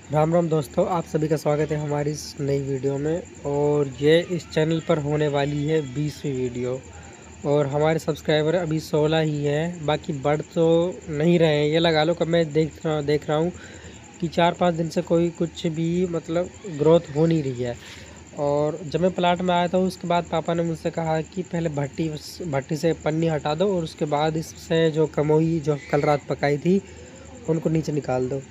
राम राम दोस्तों, आप सभी का स्वागत है हमारी इस नई वीडियो में। और ये इस चैनल पर होने वाली है 20वीं वीडियो। और हमारे सब्सक्राइबर अभी 16 ही हैं, बाकी बढ़ तो नहीं रहे हैं। ये लगा लो कि मैं देख रहा हूँ कि 4-5 दिन से कोई कुछ भी मतलब ग्रोथ हो नहीं रही है। और जब मैं प्लाट में आया था उसके बाद पापा ने मुझसे कहा कि पहले भट्टी से पन्नी हटा दो और उसके बाद इससे जो कमोई जो कल रात पकाई थी उनको नीचे निकाल दो।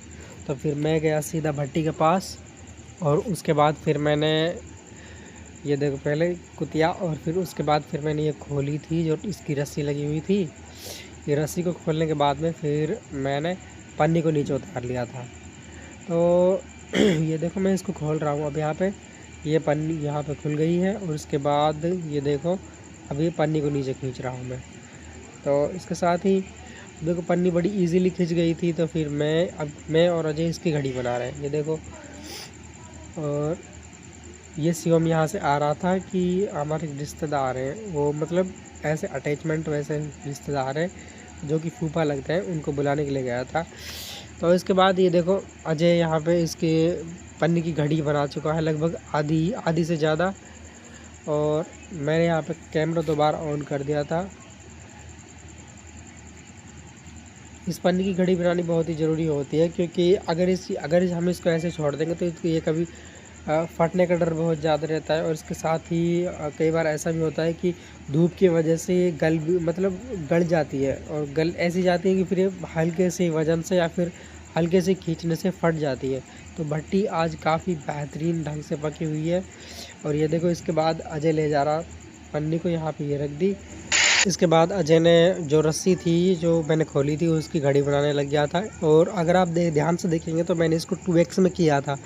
तो फिर मैं गया सीधा भट्टी के पास और उसके बाद फिर मैंने ये देखो पहले कुतिया और फिर उसके बाद फिर मैंने ये खोली थी जो इसकी रस्सी लगी हुई थी। ये रस्सी को खोलने के बाद में फिर मैंने पन्नी को नीचे उतार लिया था। तो ये देखो मैं इसको खोल रहा हूँ। अब यहाँ पे ये पन्नी यहाँ पे खुल गई है और उसके बाद ये देखो अब ये पन्नी को नीचे खींच रहा हूँ मैं। तो इसके साथ ही देखो पन्नी बड़ी इजीली खिंच गई थी। तो फिर मैं और अजय इसकी घड़ी बना रहे हैं, ये देखो। और ये शिवम यहाँ से आ रहा था कि हमारे रिश्तेदार हैं, वो मतलब ऐसे अटैचमेंट वैसे रिश्तेदार हैं जो कि फूफा लगते हैं, उनको बुलाने के लिए गया था। तो इसके बाद ये देखो अजय यहाँ पे इसके पन्नी की घड़ी बना चुका है, लगभग आधी से ज़्यादा। और मैंने यहाँ पे कैमरा दोबारा ऑन कर दिया था। इस पन्नी की घड़ी बनानी बहुत ही ज़रूरी होती है, क्योंकि अगर हम इसको ऐसे छोड़ देंगे तो ये कभी फटने का डर बहुत ज़्यादा रहता है। और इसके साथ ही कई बार ऐसा भी होता है कि धूप की वजह से ये गल जाती है, और गल ऐसी जाती है कि फिर ये हल्के से वजन से या फिर हल्के से खींचने से फट जाती है। तो भट्टी आज काफ़ी बेहतरीन ढंग से पकी हुई है। और ये देखो इसके बाद अजय ले जा रहा पन्नी को, यहाँ पे ये रख दी। इसके बाद अजय ने जो रस्सी थी जो मैंने खोली थी उसकी घड़ी बनाने लग गया था। और अगर आप ध्यान से देखेंगे तो मैंने इसको 2x में किया था।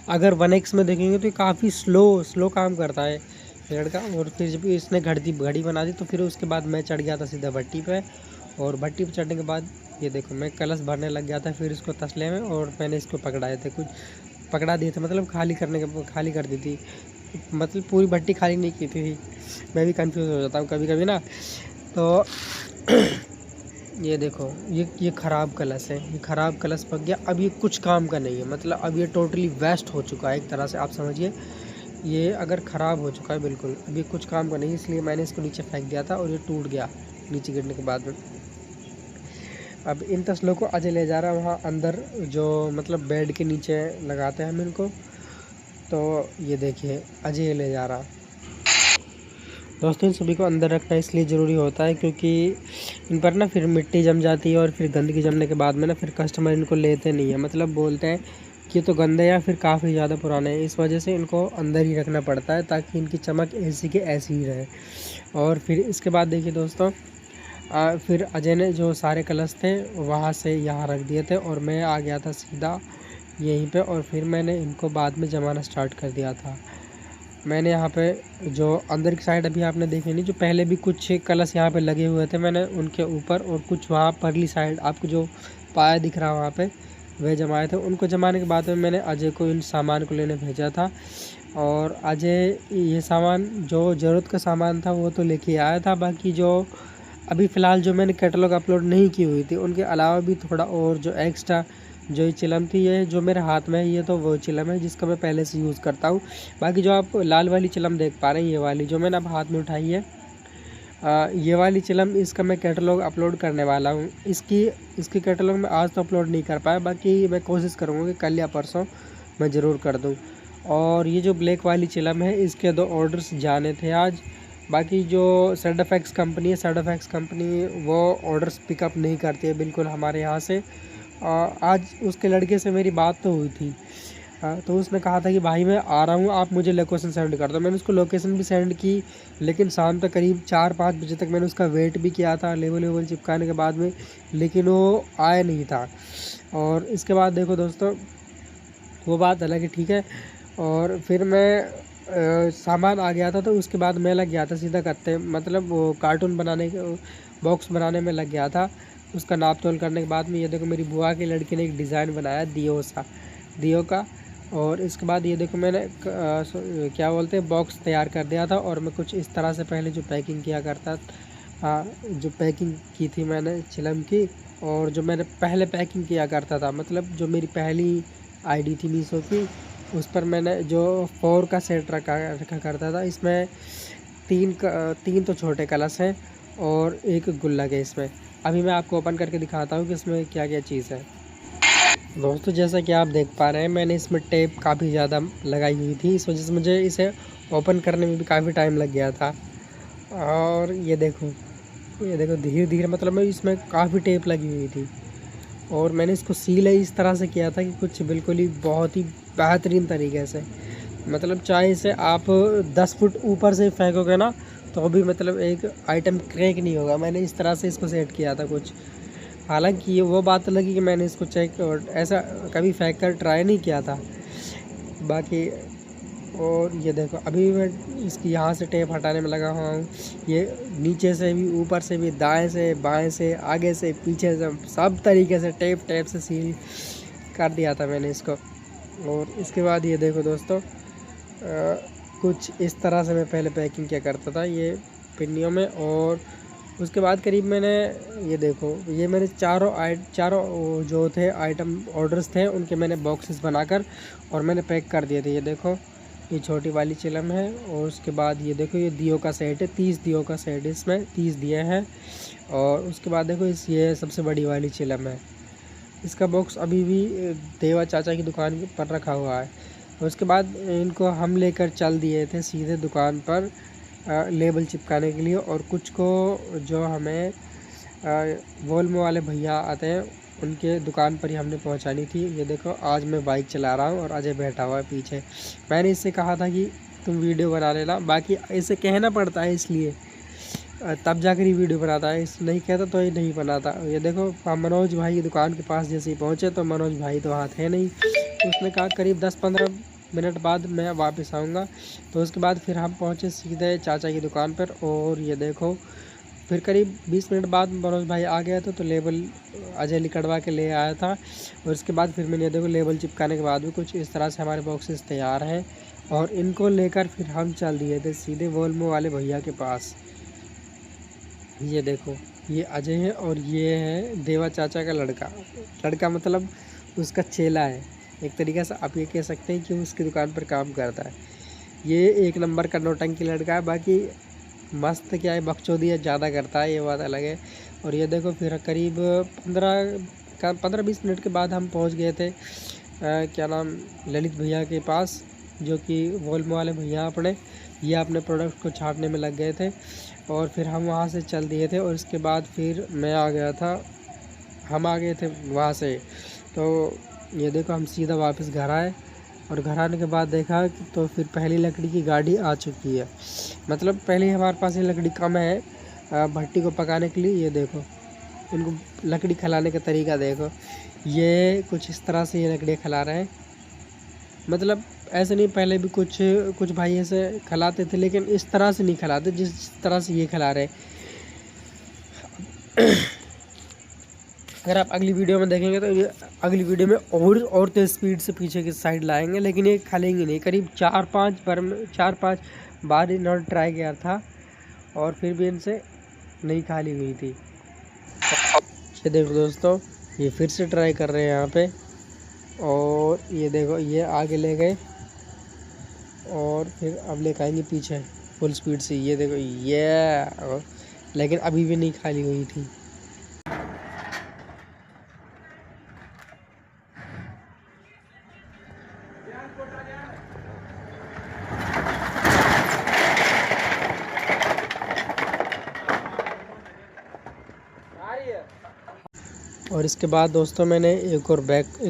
अगर 1x में देखेंगे तो ये काफ़ी स्लो काम करता है लड़का। और फिर जब इसने घड़ी बना दी तो फिर उसके बाद मैं चढ़ गया था सीधा भट्टी पे। और भट्टी पे चढ़ने के बाद ये देखो मैं कलश भरने लग गया था फिर इसको तसले में। और मैंने इसको पकड़ा दिए थे, मतलब खाली कर दी थी, मतलब पूरी भट्टी खाली नहीं की थी। मैं भी कंफ्यूज हो जाता हूँ कभी कभी ना। तो ये देखो ये ख़राब कलश है, ये ख़राब कलश पक गया। अब ये कुछ काम का नहीं है, मतलब अब ये टोटली वेस्ट हो चुका है एक तरह से, आप समझिए। ये अगर ख़राब हो चुका है बिल्कुल, अब ये कुछ काम का नहीं, इसलिए मैंने इसको नीचे फेंक दिया था और ये टूट गया नीचे गिरने के बाद में। अब इन तसलों को अजय ले जा रहा है वहाँ अंदर, जो मतलब बेड के नीचे लगाते हैं हम इनको। तो ये देखिए अजय ले जा रहा। दोस्तों इन सभी को अंदर रखना इसलिए ज़रूरी होता है क्योंकि इन पर ना फिर मिट्टी जम जाती है, और फिर गंदगी जमने के बाद में ना फिर कस्टमर इनको लेते नहीं है, मतलब बोलते हैं कि ये तो गंदे या फिर काफ़ी ज़्यादा पुराने हैं। इस वजह से इनको अंदर ही रखना पड़ता है ताकि इनकी चमक ऐसी के ऐसी ही रहे। और फिर इसके बाद देखिए दोस्तों, फिर अजय ने जो सारे कलश थे वहाँ से यहाँ रख दिए थे और मैं आ गया था सीधा यहीं पे। और फिर मैंने इनको बाद में जमाना स्टार्ट कर दिया था। मैंने यहाँ पे जो अंदर की साइड अभी आपने देखे नहीं, जो पहले भी कुछ कलश यहाँ पे लगे हुए थे, मैंने उनके ऊपर और कुछ वहाँ परली साइड आपको जो पाया दिख रहा है वहाँ पे वह जमाए थे। उनको जमाने के बाद में मैंने अजय को इन सामान को लेने भेजा था। और अजय ये सामान जो ज़रूरत का सामान था वो तो लेके आया था। बाकी जो अभी फ़िलहाल जो मैंने कैटलॉग अपलोड नहीं की हुई थी उनके अलावा भी थोड़ा और जो एक्स्ट्रा जो ये चिलम थी, ये जो मेरे हाथ में है ये तो वो चिलम है जिसका मैं पहले से यूज़ करता हूँ। बाकी जो आप लाल वाली चिलम देख पा रहे हैं, ये वाली जो मैंने अब हाथ में उठाई है, ये वाली चिलम, इसका मैं कैटलॉग अपलोड करने वाला हूँ। इसकी कैटलॉग मैं आज तो अपलोड नहीं कर पाया, बाकी मैं कोशिश करूँगा कि कल या परसों मैं ज़रूर कर दूँ। और ये जो ब्लैक वाली चिलम है इसके 2 ऑर्डर्स जाने थे आज। बाकी जो सेडफेक्स कंपनी है, सेडफेक्स कंपनी वो ऑर्डर्स पिकअप नहीं करती है बिल्कुल हमारे यहाँ से। आज उसके लड़के से मेरी बात तो हुई थी। तो उसने कहा था कि भाई मैं आ रहा हूँ, आप मुझे लोकेशन सेंड कर दो। मैंने उसको लोकेशन भी सेंड की, लेकिन शाम तक करीब 4-5 बजे तक मैंने उसका वेट भी किया था लेबल चिपकाने के बाद में, लेकिन वो आया नहीं था। और इसके बाद देखो दोस्तों, वो बात अलग है, ठीक है। और फिर मैं सामान आ गया था तो उसके बाद मैं लग गया था सीधा कत्ते, मतलब वो कार्टून बनाने के बॉक्स बनाने में लग गया था। उसका नाप तोल करने के बाद में ये देखो मेरी बुआ की लड़की ने एक डिज़ाइन बनाया दियो का। और इसके बाद ये देखो मैंने क्या बोलते हैं बॉक्स तैयार कर दिया था। और मैं कुछ इस तरह से पहले जो पैकिंग किया करता, जो पैकिंग की थी मैंने चिलम की, और जो मैंने पहले पैकिंग किया करता था, मतलब जो मेरी पहली आईडी थी मीशो की, उस पर मैंने जो 4 का सेट रखा करता था। इसमें 3 तो छोटे कलश हैं और एक गुल्लक है इसमें। अभी मैं आपको ओपन करके दिखाता हूँ कि इसमें क्या क्या चीज़ है। दोस्तों जैसा कि आप देख पा रहे हैं, मैंने इसमें टेप काफ़ी ज़्यादा लगाई हुई थी, इस वजह से मुझे इसे ओपन करने में भी काफ़ी टाइम लग गया था। और ये देखो धीरे धीरे मतलब मैं इसमें काफ़ी टेप लगी हुई थी और मैंने इसको सील इस तरह से किया था कि कुछ बिल्कुल ही बहुत ही बेहतरीन तरीके से, मतलब चाहे इसे आप 10 फुट ऊपर से फेंकोगे ना तो भी मतलब एक आइटम क्रैक नहीं होगा। मैंने इस तरह से इसको सेट किया था कुछ। हालांकि ये वो बात लगी कि मैंने इसको चेक और ऐसा कभी फेंक कर ट्राई नहीं किया था बाकी। और ये देखो अभी मैं इसकी यहाँ से टेप हटाने में लगा हुआ हूँ। ये नीचे से भी, ऊपर से भी, दाएं से, बाएं से, आगे से, पीछे से, सब तरीके से टेप से सील कर दिया था मैंने इसको। और इसके बाद ये देखो दोस्तों, कुछ इस तरह से मैं पहले पैकिंग किया करता था ये पिन्नियों में। और उसके बाद करीब मैंने ये देखो, ये मेरे चारों जो थे आइटम ऑर्डर्स थे, उनके मैंने बॉक्सेस बनाकर और मैंने पैक कर दिए थे। ये देखो ये छोटी वाली चिलम है और उसके बाद ये देखो ये दियों का सेट है, 30 दियों का सेट है, इसमें 30 दिए हैं। और उसके बाद देखो ये सबसे बड़ी वाली चिलम है, इसका बॉक्स अभी भी देवा चाचा की दुकान पर रखा हुआ है। और उसके बाद इनको हम लेकर चल दिए थे सीधे दुकान पर लेबल चिपकाने के लिए। और कुछ को जो हमें वोल्वो वाले भैया आते हैं उनके दुकान पर ही हमने पहुंचानी थी। ये देखो आज मैं बाइक चला रहा हूं और अजय बैठा हुआ है पीछे। मैंने इससे कहा था कि तुम वीडियो बना लेना, बाकी इसे कहना पड़ता है इसलिए तब जाकर ही वीडियो बनाता है, इस नहीं कहता तो ये नहीं बनाता। ये देखो हम मनोज भाई की दुकान के पास जैसे ही पहुँचे तो मनोज भाई तो हाथ है नहीं, तो उसने कहा करीब 10-15 मिनट बाद मैं वापस आऊँगा। तो उसके बाद फिर हम पहुँचे सीधे चाचा की दुकान पर। और ये देखो फिर करीब 20 मिनट बाद मनोज भाई आ गया था तो लेबल अजय लिकड़वा के ले आया था। और उसके बाद फिर मैंने देखो लेबल चिपकाने के बाद भी कुछ इस तरह से हमारे बॉक्सेस तैयार हैं। और इनको लेकर फिर हम चल दिए थे सीधे वोल्वो वाले भैया के पास। ये देखो ये अजय है और ये है देवा चाचा का लड़का मतलब उसका चेला है, एक तरीके से आप ये कह सकते हैं कि उसकी दुकान पर काम करता है। ये एक नंबर का नौटंकी लड़का है, बाकी मस्त क्या है, बकचोदी ज़्यादा करता है, ये बात अलग है। और ये देखो फिर करीब 15-20 मिनट के बाद हम पहुंच गए थे क्या नाम ललित भैया के पास, जो कि वोल्वो वाले भैया अपने प्रोडक्ट को छापने में लग गए थे। और फिर हम वहाँ से चल दिए थे। और इसके बाद फिर हम आ गए थे वहाँ से। तो ये देखो हम सीधा वापस घर आए और घर आने के बाद देखा कि तो फिर पहली लकड़ी की गाड़ी आ चुकी है। मतलब पहले ही हमारे पास ये लकड़ी कम है भट्टी को पकाने के लिए। ये देखो इनको लकड़ी खिलाने का तरीका देखो, ये कुछ इस तरह से ये लकड़ी खिला रहे हैं। मतलब ऐसे नहीं, पहले भी कुछ भाई ऐसे खिलाते थे, लेकिन इस तरह से नहीं खिलाते जिस तरह से ये खिला रहे। अगर आप अगली वीडियो में देखेंगे तो ये अगली वीडियो में और तेज़ स्पीड से पीछे की साइड लाएंगे, लेकिन ये खलेंगे नहीं। करीब 4-5 बार इन्होंने ट्राई किया था और फिर भी इनसे नहीं खाली हुई थी। ये देखो दोस्तों ये फिर से ट्राई कर रहे हैं यहाँ पे। और ये देखो ये आगे ले गए और फिर अब ले आएंगे पीछे फुल स्पीड से। ये देखो ये, लेकिन अभी भी नहीं खाली हुई थी। और इसके बाद दोस्तों मैंने एक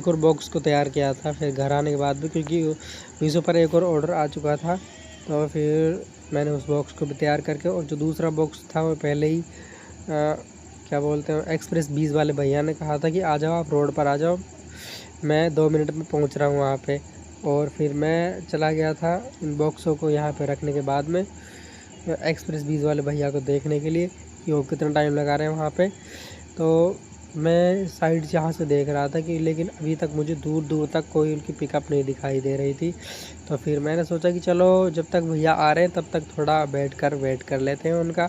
और बॉक्स को तैयार किया था फिर घर आने के बाद भी, क्योंकि मीशो पर एक और ऑर्डर आ चुका था। तो फिर मैंने उस बॉक्स को भी तैयार करके, और जो दूसरा बॉक्स था वो पहले ही क्या बोलते हैं एक्सप्रेस 20 वाले भैया ने कहा था कि आ जाओ आप रोड पर आ जाओ, मैं 2 मिनट में पहुंच रहा हूं वहां पे। और फिर मैं चला गया था इन बॉक्सों को यहाँ पे रखने के बाद में एक्सप्रेस 20 वाले भैया को देखने के लिए कि वो कितना टाइम लगा रहे हैं वहाँ पे। तो मैं साइड यहाँ से देख रहा था कि लेकिन अभी तक मुझे दूर दूर तक कोई उनकी पिकअप नहीं दिखाई दे रही थी। तो फिर मैंने सोचा कि चलो जब तक भैया आ रहे हैं तब तक थोड़ा वेट कर लेते हैं उनका।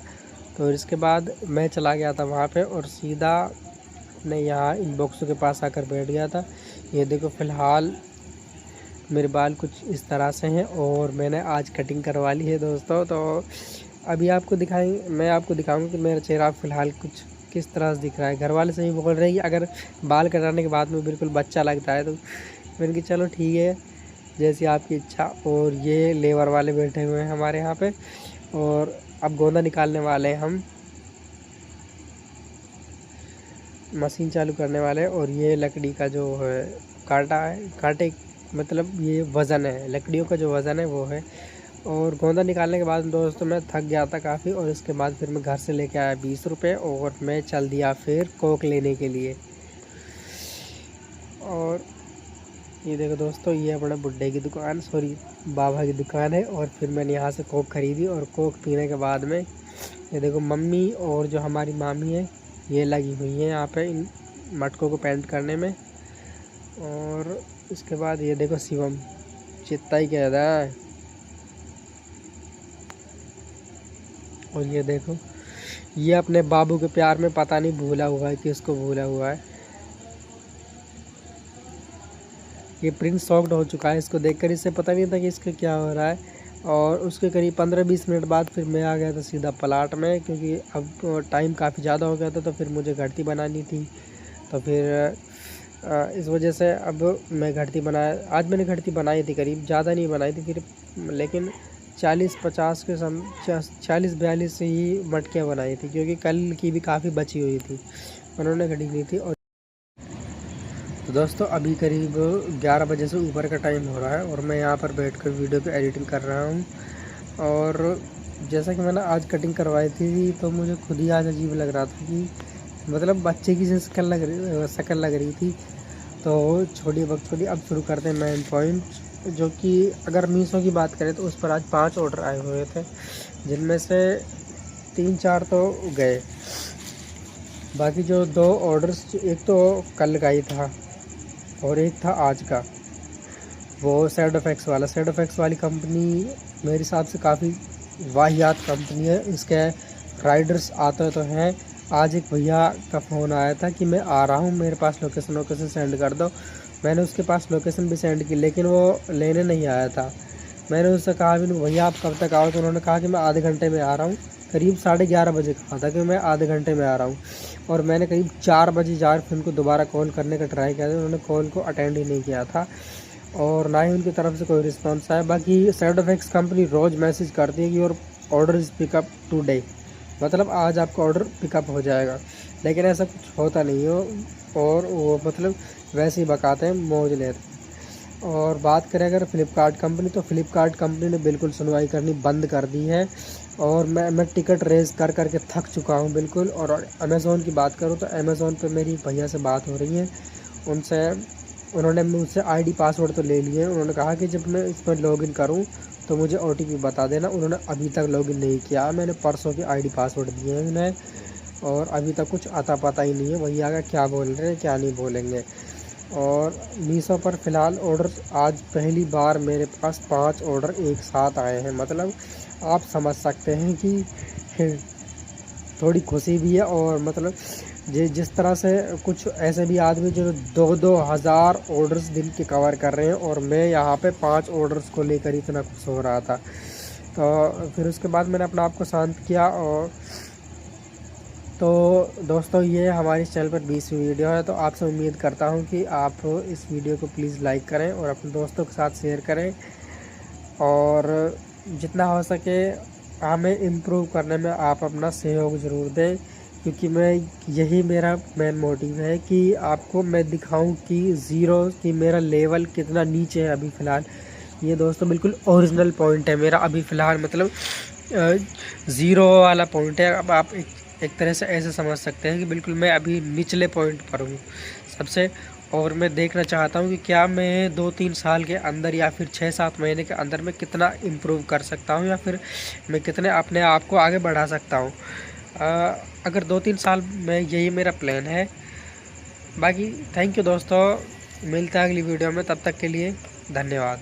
तो इसके बाद मैं चला गया था वहाँ पे और सीधा अपने यहाँ इन बॉक्सों के पास आकर बैठ गया था। ये देखो फ़िलहाल मेरे बाल कुछ इस तरह से हैं और मैंने आज कटिंग करवा ली है दोस्तों। तो अभी मैं आपको दिखाऊंगा कि मेरा चेहरा फ़िलहाल कुछ किस तरह से दिख रहा है। घर वाले सही बोल रहे हैं कि अगर बाल कटाने के बाद में बिल्कुल बच्चा लगता है, तो मैंने कहा चलो ठीक है, जैसी आपकी इच्छा। और ये लेबर वाले बैठे हुए हैं हमारे यहाँ पे, और अब गोंदा निकालने वाले हैं हम, मशीन चालू करने वाले हैं। और ये लकड़ी का जो है कांटे मतलब ये वज़न है, लकड़ियों का जो वज़न है वो है। और गोंदा निकालने के बाद दोस्तों मैं थक गया था काफ़ी, और इसके बाद फिर मैं घर से लेके आया 20 रुपये, और मैं चल दिया फिर कोक लेने के लिए। और ये देखो दोस्तों, ये अपने बुड्ढे की दुकान, सॉरी बाबा की दुकान है। और फिर मैंने यहाँ से कोक ख़रीदी, और कोक पीने के बाद में ये देखो मम्मी और जो हमारी मामी है ये लगी हुई हैं यहाँ पे इन मटकों को पेंट करने में। और उसके बाद ये देखो शिवम चित्ता ही कह रहा है। और ये देखो, ये अपने बाबू के प्यार में पता नहीं भूला हुआ है कि उसको भूला हुआ है। ये प्रिंस शॉक्ड हो चुका है, इसको देखकर इससे पता नहीं था कि इसका क्या हो रहा है। और उसके करीब 15-20 मिनट बाद फिर मैं आ गया था सीधा प्लाट में, क्योंकि अब टाइम काफ़ी ज़्यादा हो गया था, तो फिर मुझे घड़ती बनानी थी। तो फिर इस वजह से अब मैं घड़ती बनाया। आज मैंने घड़ती बनाई थी, करीब ज़्यादा नहीं बनाई थी फिर, लेकिन 40-50 के 40-42 से ही मटकियाँ बनाई थी, क्योंकि कल की भी काफ़ी बची हुई थी, उन्होंने घड़ी ली थी। और तो दोस्तों अभी करीब 11 बजे से ऊपर का टाइम हो रहा है, और मैं यहाँ पर बैठकर वीडियो को एडिटिंग कर रहा हूँ। और जैसा कि मैंने आज कटिंग करवाई थी, तो मुझे खुद ही आज अजीब लग रहा था कि मतलब बच्चे की शक्ल लग रही थी। तो छोटी अब शुरू करते हैं मेन पॉइंट, जो कि अगर मीशो की बात करें तो उस पर आज 5 ऑर्डर आए हुए थे, जिनमें से 3-4 तो गए। बाकी जो 2 ऑर्डर्स, एक तो कल का ही था और एक था आज का, वो सैडोफैक्स वाली कंपनी मेरे हिसाब से काफ़ी वाहियात कंपनी है। इसके राइडर्स आते तो हैं। आज एक भैया का फ़ोन आया था कि मैं आ रहा हूँ, मेरे पास लोकेशन सेंड कर दो। मैंने उसके पास लोकेशन भी सेंड की, लेकिन वो लेने नहीं आया था। मैंने उससे कहा भी भैया आप कब तक आओ, तो उन्होंने कहा कि मैं आधे घंटे में आ रहा हूँ। करीब 11:30 बजे कहा था कि मैं आधे घंटे में आ रहा हूँ, और मैंने करीब 4 बजे फिर उनको दोबारा कॉल करने का ट्राई किया था, उन्होंने कॉल को अटेंड ही नहीं किया था, और ना ही उनकी तरफ से कोई रिस्पॉन्स आया। बाकी सैडोफैक्स कंपनी रोज़ मैसेज करती है कि your order is pickup today, मतलब आज आपका ऑर्डर पिकअप हो जाएगा, लेकिन ऐसा कुछ होता नहीं हो, और वो मतलब वैसे ही बकाते हैं, मौज लेते हैं। और बात करें अगर फ़्लिपकार्ट कंपनी, तो फ़्लिपकार्ट कंपनी ने बिल्कुल सुनवाई करनी बंद कर दी है, और मैं टिकट रेस कर करके थक चुका हूँ बिल्कुल। और अमेज़ोन की बात करूँ तो अमेज़ोन पे मेरी भैया से बात हो रही है, उन्होंने मुझसे आईडी पासवर्ड तो ले लिए। उन्होंने कहा कि जब मैं इस पर लॉगिन करूँ तो मुझे ओटीपी बता देना। उन्होंने अभी तक लॉगिन नहीं किया, मैंने परसों की आईडी पासवर्ड दिए हैं उन्हें, और अभी तक कुछ आता पता ही नहीं है भैया का क्या बोल रहे हैं क्या नहीं बोलेंगे। और मीशो पर फ़िलहाल ऑर्डर आज पहली बार मेरे पास 5 ऑर्डर एक साथ आए हैं, मतलब आप समझ सकते हैं कि थोड़ी खुशी भी है। और मतलब जिस तरह से कुछ ऐसे भी आदमी जो 2-2 हज़ार ऑर्डर्स दिन के कवर कर रहे हैं, और मैं यहाँ पे 5 ऑर्डर्स को लेकर इतना खुश हो रहा था। तो फिर उसके बाद मैंने अपने आप को शांत किया। और तो दोस्तों ये हमारे चैनल पर 20वीं वीडियो है, तो आपसे उम्मीद करता हूँ कि आप इस वीडियो को प्लीज़ लाइक करें और अपने दोस्तों के साथ शेयर करें, और जितना हो सके हमें इम्प्रूव करने में आप अपना सहयोग ज़रूर दें, क्योंकि यही मेरा मेन मोटिव है कि आपको मैं दिखाऊं कि मेरा लेवल कितना नीचे है अभी फ़िलहाल। ये दोस्तों बिल्कुल ओरिजिनल पॉइंट है मेरा अभी फ़िलहाल, मतलब 0 वाला पॉइंट है। अब आप एक तरह से ऐसे समझ सकते हैं कि बिल्कुल मैं अभी निचले पॉइंट पर हूँ सबसे। और मैं देखना चाहता हूँ कि क्या मैं 2-3 साल के अंदर या फिर 6-7 महीने के अंदर मैं कितना इम्प्रूव कर सकता हूँ, या फिर मैं कितने अपने आप को आगे बढ़ा सकता हूँ। अगर 2-3 साल में यही मेरा प्लान है। बाकी थैंक यू दोस्तों, मिलता है अगली वीडियो में, तब तक के लिए धन्यवाद।